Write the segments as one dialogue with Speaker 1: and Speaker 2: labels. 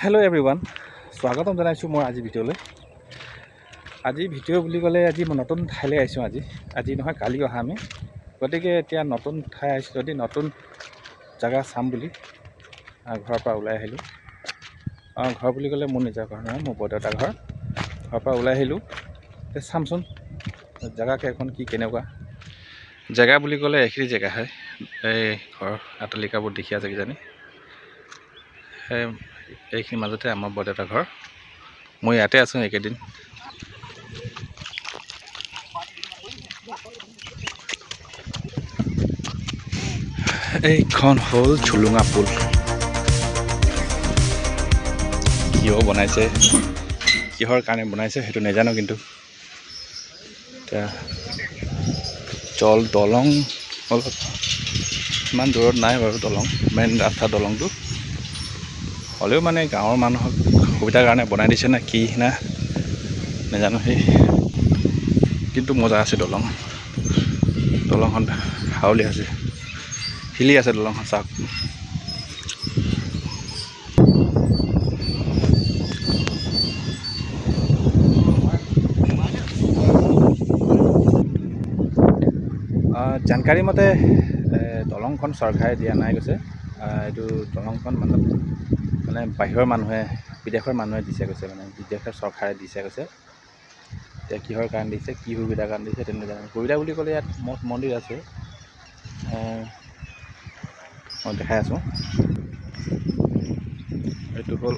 Speaker 1: Hello everyone स्वागतम जनाइছোঁ মই আজি ভিডিঅ'লৈ। আজি ভিডিঅ' বুলি ক'লে আজি মই নতুন ঠাইলৈ আহিছোঁ। আজি নহয় কালি অহা আমি, গতিকে এতিয়া নতুন ঠাই আহিছোঁ যদি নতুন জেগা চাম বুলি ঘৰৰ পৰা ওলাই আহিলোঁ। ঘৰ বুলি ক'লে মোৰ নিজৰ ঘৰ নহয়, মোৰ বৰদেউতাৰ ঘৰৰ পৰা ওলাই আহিলোঁ। এতিয়া চামচোন জেগাকে এখন কি কেনেকুৱা জেগা বুলি ক'লে এইখিনি জেগা হয়। এই ঘৰৰ অট্টালিকাবোৰ দেখি আছে কিজানি, এইখিনি মাজতে আমাৰ বৰদেউতাৰ ঘৰ। মই ইয়াতে আছোঁ এইকেইদিন। এইখন হ'ল ঝুলুঙা পুল। কিয় বনাইছে, কিহৰ কাৰণে বনাইছে সেইটো নাজানো, কিন্তু এতিয়া দলং অলপ ইমান দূৰত নাই বাৰু। দলং মেইন ৰাস্তা দলংটো হ'লেও মানে গাঁৱৰ মানুহক সুবিধাৰ কাৰণে বনাই দিছে না কি না নাজানো, সেই কিন্তু মজা আছে। দলংখন হাউলি আছে, হিলি আছে দলংখন। চাওক জানকাৰী মতে দলংখন চৰকাৰে দিয়া নাই কৈছে। এইটো দলংখন মানে বাহিৰৰ মানুহে, বিদেশৰ মানুহে দিছে কৈছে, মানে বিদেশৰ চৰকাৰে দিছে কৈছে। এতিয়া কিহৰ কাৰণে দিছে, কি সুবিধাৰ কাৰণে দিছে তেনেকৈ জানো। সুবিধা বুলি ক'লে ইয়াত মঠ মন্দিৰ আছে, মই দেখাই আছোঁ। এইটো হ'ল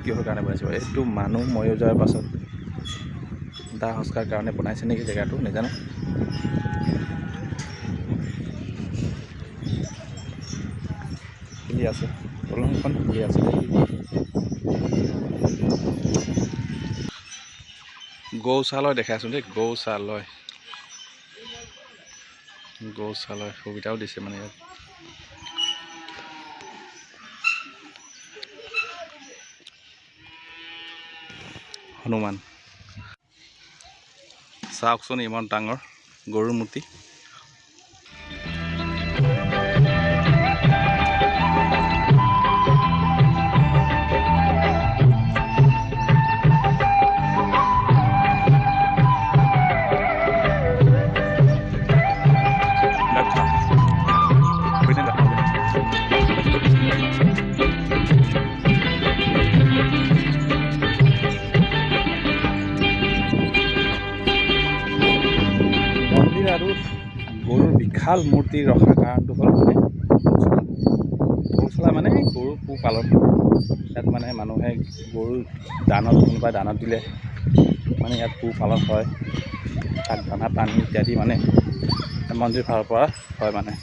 Speaker 1: কিহৰ কাৰণে বনাইছে, এইটো মানুহ মৰি যোৱাৰ পাছত দাহ সংস্কাৰ কাৰণে বনাইছে নেকি জেগাটো, নাজানো। হিলি আছে দলংখন, হিলি আছে। গৌচালয় দেখাইছোঁ দেই, গৌচালয় সুবিধাও দিছে মানে ইয়াত। হনুমান চাওকচোন, ইমান ডাঙৰ গৰুৰ মূৰ্তি। মন্দিৰ আৰু গৰুৰ বিশাল মূৰ্তি ৰখাৰ কাৰণটো হ'ল মানে গৌশালা মানে গৰু পোহপালন। ইয়াত মানে মানুহে গৰু দানত, কোনোবাই দানত দিলে মানে ইয়াত পোহপালন হয়। তাত দানা পানী ইত্যাদি মানে মন্দিৰ ফালৰ পৰা হয় মানে।